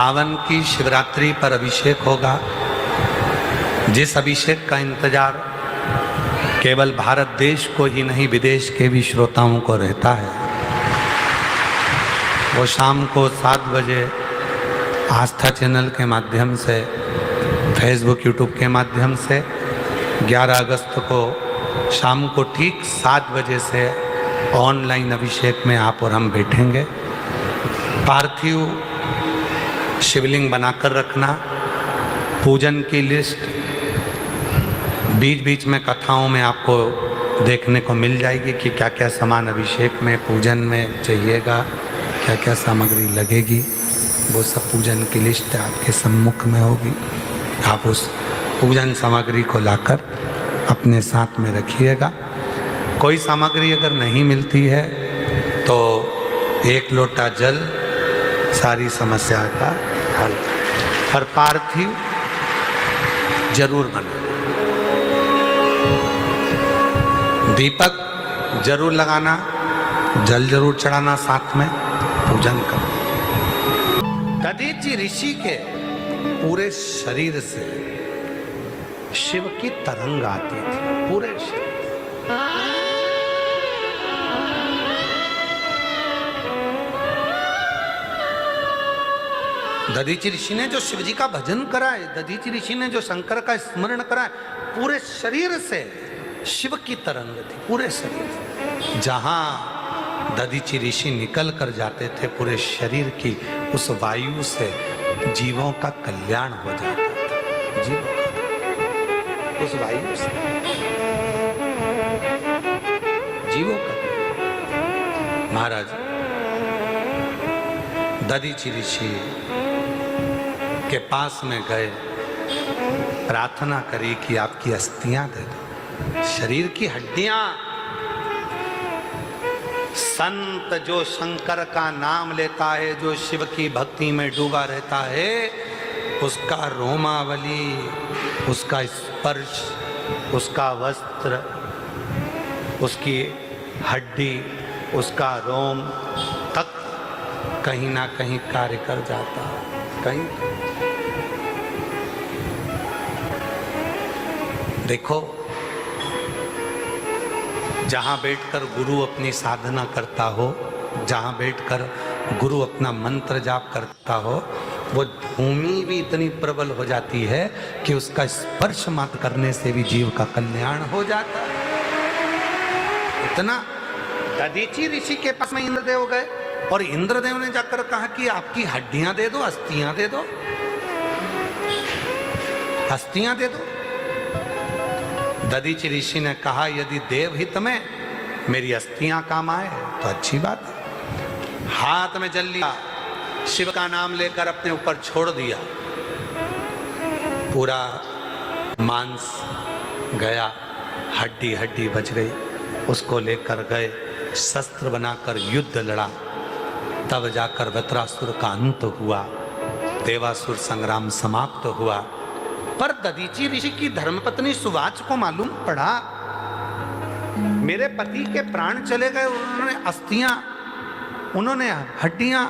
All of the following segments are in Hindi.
सावन की शिवरात्रि पर अभिषेक होगा। जिस अभिषेक का इंतजार केवल भारत देश को ही नहीं विदेश के भी श्रोताओं को रहता है, वो शाम को 7 बजे आस्था चैनल के माध्यम से, फेसबुक यूट्यूब के माध्यम से 11 अगस्त को शाम को ठीक 7 बजे से ऑनलाइन अभिषेक में आप और हम बैठेंगे। पार्थिव शिवलिंग बनाकर रखना, पूजन की लिस्ट बीच बीच में कथाओं में आपको देखने को मिल जाएगी कि क्या क्या सामान अभिषेक में पूजन में चाहिएगा, क्या क्या सामग्री लगेगी, वो सब पूजन की लिस्ट आपके सम्मुख में होगी। आप उस पूजन सामग्री को लाकर अपने साथ में रखिएगा। कोई सामग्री अगर नहीं मिलती है तो 1 लोटा जल सारी समस्या का हल। हर पार्थिव जरूर बने, दीपक जरूर लगाना, जल जरूर चढ़ाना, साथ में पूजन करना। दधीचि ऋषि के पूरे शरीर से शिव की तरंग आती थी, पूरे शरीर। दधीचि ऋषि ने जो शिव जी का भजन कराए, दधीचि ऋषि ने जो शंकर का स्मरण कराए, पूरे शरीर से शिव की तरंग थी, पूरे शरीर से। जहां दधीचि ऋषि निकल कर जाते थे, पूरे शरीर की उस वायु से जीवों का कल्याण हो जाता था। जीव उस वायु से जीवों का। महाराज दधीचि ऋषि के पास में गए, प्रार्थना करी कि आपकी अस्थियां दे दो, शरीर की हड्डियां। संत जो शंकर का नाम लेता है, जो शिव की भक्ति में डूबा रहता है, उसका रोमावली, उसका स्पर्श, उसका वस्त्र, उसकी हड्डी, उसका रोम तक कहीं ना कहीं कार्य कर जाता है। कहीं देखो, जहां बैठकर गुरु अपनी साधना करता हो, जहां बैठकर गुरु अपना मंत्र जाप करता हो, वो भूमि भी इतनी प्रबल हो जाती है कि उसका स्पर्श मात्र करने से भी जीव का कल्याण हो जाता है। इतना दधीचि ऋषि के पास में इंद्रदेव गए और इंद्रदेव ने जाकर कहा कि आपकी हड्डियां दे दो, अस्थियां दे दो, अस्थियां दे दो। दधीचि ऋषि ने कहा यदि देवहित में मेरी अस्थियां काम आए तो अच्छी बात है। हाथ में जल लिया, शिव का नाम लेकर अपने ऊपर छोड़ दिया, पूरा मांस गया, हड्डी हड्डी बच गई। उसको लेकर गए, शस्त्र बनाकर युद्ध लड़ा, तब जाकर वृत्रासुर का अंत हुआ, देवासुर संग्राम समाप्त हुआ। पर दधीचि ऋषि की धर्मपत्नी सुवाच को मालूम पड़ा मेरे पति के प्राण चले गए, उन्होंने अस्थियां, उन्होंने हड्डियां,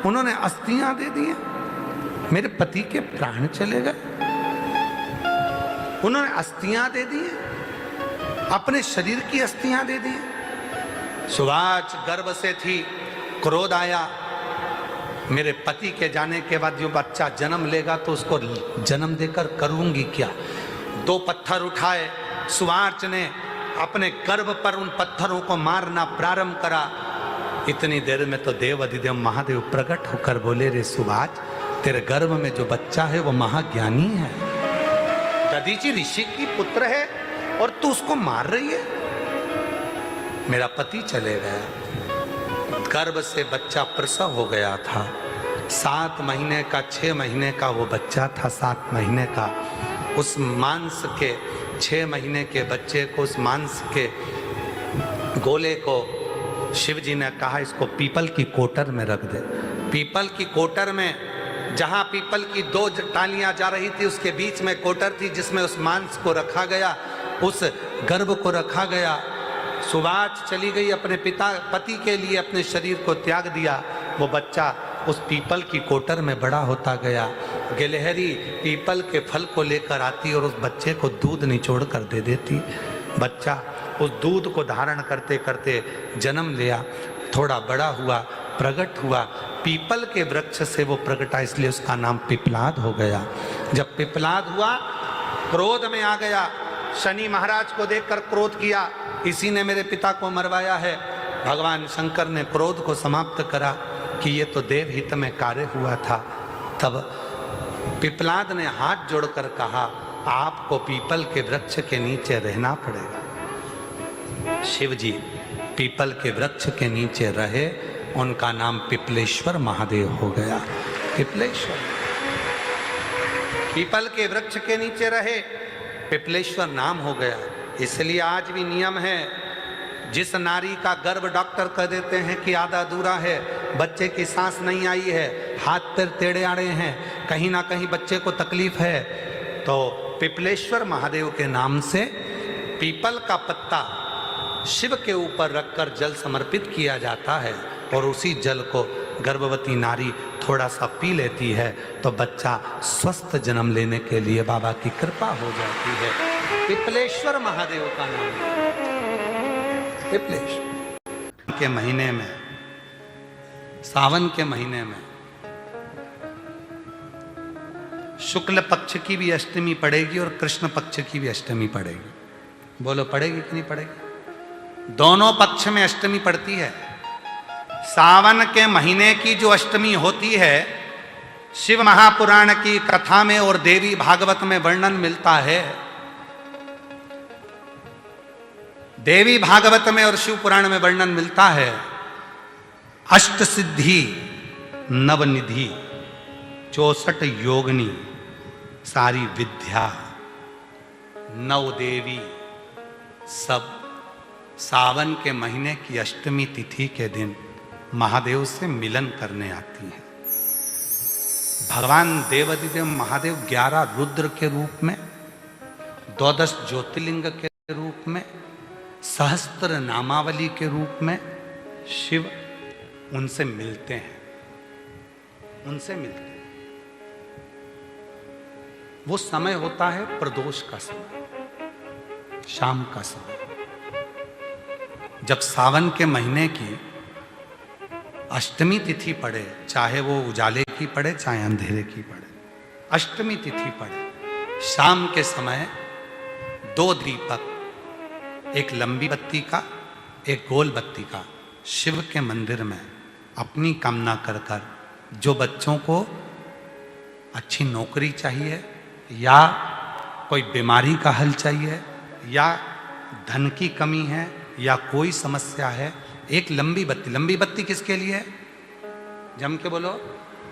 उन्होंने अस्थियां दे दी, मेरे पति के प्राण चले गए, उन्होंने अस्थियां दे दी, अपने शरीर की अस्थियां दे दी। सुवाच गर्भ से थी, क्रोध आया, मेरे पति के जाने के बाद जो बच्चा जन्म लेगा तो उसको जन्म देकर करूंगी क्या। 2 पत्थर उठाए, सुवाच ने अपने गर्भ पर उन पत्थरों को मारना प्रारंभ करा। इतनी देर में तो देव अधिदेव महादेव प्रकट होकर बोले, रे सुवाच, तेरे गर्भ में जो बच्चा है वो महाज्ञानी है, दधीचि ऋषि की पुत्र है और तू उसको मार रही है। मेरा पति चले गया, गर्भ से बच्चा प्रसव हो गया था, 7 महीने का, 6 महीने का वो बच्चा था, 7 महीने का। उस मांस के 6 महीने के बच्चे को, उस मांस के गोले को शिव जी ने कहा इसको पीपल की कोटर में रख दे। पीपल की कोटर में, जहां पीपल की 2 टालियां जा रही थी, उसके बीच में कोटर थी जिसमें उस मांस को रखा गया, उस गर्भ को रखा गया। सुवाच चली गई, अपने पति के लिए अपने शरीर को त्याग दिया। वो बच्चा उस पीपल की कोटर में बड़ा होता गया। गिलहरी पीपल के फल को लेकर आती और उस बच्चे को दूध निचोड़ कर दे देती। बच्चा उस दूध को धारण करते करते जन्म लिया, थोड़ा बड़ा हुआ, प्रकट हुआ, पीपल के वृक्ष से वो प्रकटा, इसलिए उसका नाम पिपलाद हो गया। जब पिपलाद हुआ, क्रोध में आ गया, शनि महाराज को देखकर क्रोध किया, इसी ने मेरे पिता को मरवाया है। भगवान शंकर ने क्रोध को समाप्त करा कि ये तो देवहित में कार्य हुआ था। तब पिपलाद ने हाथ जोड़कर कहा, आपको पीपल के वृक्ष के नीचे रहना पड़ेगा। शिव जी पीपल के वृक्ष के नीचे रहे, उनका नाम पिपलेश्वर महादेव हो गया। पिपलेश्वर, पीपल के वृक्ष के नीचे रहे, पिपलेश्वर नाम हो गया। इसलिए आज भी नियम है, जिस नारी का गर्भ डॉक्टर कह देते हैं कि आधा अधूरा है, बच्चे की सांस नहीं आई है, हाथ पैर टेढ़े आड़े हैं, कहीं ना कहीं बच्चे को तकलीफ है, तो पिपलेश्वर महादेव के नाम से पीपल का पत्ता शिव के ऊपर रखकर जल समर्पित किया जाता है और उसी जल को गर्भवती नारी थोड़ा सा पी लेती है तो बच्चा स्वस्थ जन्म लेने के लिए बाबा की कृपा हो जाती है। पिपलेश्वर महादेव का नाम है पिपलेश्वर। के महीने में, सावन के महीने में शुक्ल पक्ष की भी अष्टमी पड़ेगी और कृष्ण पक्ष की भी अष्टमी पड़ेगी। बोलो पड़ेगी कि नहीं पड़ेगी? दोनों पक्ष में अष्टमी पड़ती है। सावन के महीने की जो अष्टमी होती है, शिव महापुराण की कथा में और देवी भागवत में वर्णन मिलता है। देवी भागवत में और शिव पुराण में वर्णन मिलता है, अष्ट सिद्धि नवनिधि 64 योगिनी सारी विद्या नव देवी सब सावन के महीने की अष्टमी तिथि के दिन महादेव से मिलन करने आती हैं। भगवान देवाधिदेव महादेव 11 रुद्र के रूप में, 12 ज्योतिर्लिंग के रूप में, सहस्त्र नामावली के रूप में शिव उनसे मिलते हैं, उनसे मिलते हैं। वो समय होता है प्रदोष का समय, शाम का समय, जब सावन के महीने की अष्टमी तिथि पड़े, चाहे वो उजाले की पड़े चाहे अंधेरे की पड़े, अष्टमी तिथि पड़े, शाम के समय 2 दीपक, एक लंबी बत्ती का एक गोल बत्ती का, शिव के मंदिर में अपनी कामना कर कर, जो बच्चों को अच्छी नौकरी चाहिए या कोई बीमारी का हल चाहिए या धन की कमी है या कोई समस्या है, एक लंबी बत्ती किसके लिए है? जम के बोलो,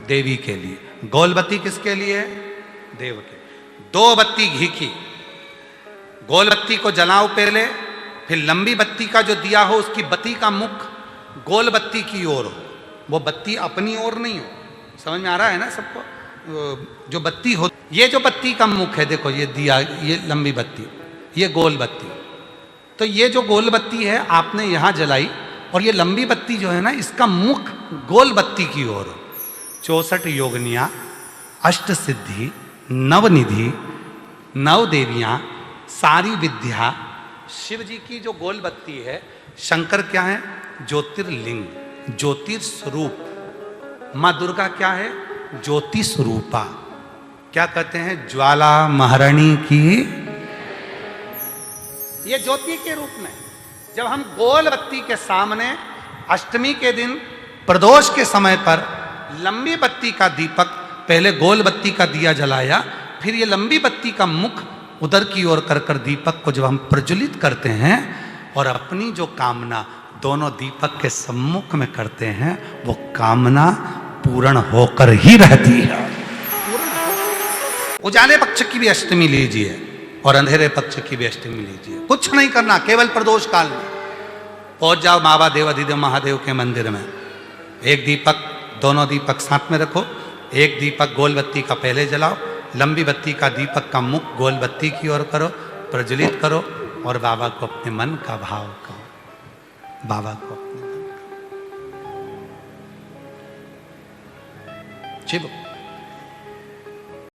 देवी के लिए। गोल बत्ती किसके लिए है? देव के। 2 बत्ती घी की, गोल बत्ती को जलाओ पहले, फिर लंबी बत्ती का जो दिया हो उसकी बत्ती का मुख गोल बत्ती की ओर हो, वो बत्ती अपनी ओर नहीं हो। समझ में आ रहा है ना सबको? जो बत्ती हो, ये जो बत्ती का मुख है, देखो ये दिया, ये लंबी बत्ती, ये गोल बत्ती, तो ये जो गोल बत्ती है आपने यहां जलाई और ये लंबी बत्ती जो है ना, इसका मुख गोल बत्ती की ओर हो। 64 योगिनियां, अष्ट सिद्धि, नवनिधि, नव देवियां, सारी विद्या, शिव जी की जो गोल बत्ती है, शंकर क्या है? ज्योतिर्लिंग, ज्योतिर्स्वरूप। मां दुर्गा क्या है? ज्योति स्वरूपा। क्या कहते हैं? ज्वाला महारानी की, ये ज्योति के रूप में। जब हम गोल बत्ती के सामने अष्टमी के दिन प्रदोष के समय पर लंबी बत्ती का दीपक, पहले गोल बत्ती का दिया जलाया, फिर ये लंबी बत्ती का मुख उधर की ओर कर कर दीपक को जब हम प्रज्वलित करते हैं और अपनी जो कामना दोनों दीपक के सम्मुख में करते हैं, वो कामना पूर्ण होकर ही रहती है। उजाले पक्ष की भी अष्टमी लीजिए और अंधेरे पक्ष की भी अष्टमी लीजिए, कुछ नहीं करना, केवल प्रदोष काल में पहुंच जाओ बाबा देवाधिदेव महादेव के मंदिर में। एक दीपक, दोनों दीपक साथ में रखो, एक दीपक गोल बत्ती का पहले जलाओ, लंबी बत्ती का दीपक का मुख गोल बत्ती की ओर करो, प्रज्वलित करो और बाबा को अपने मन का भाव कहो, बाबा को अपने मन का। शिव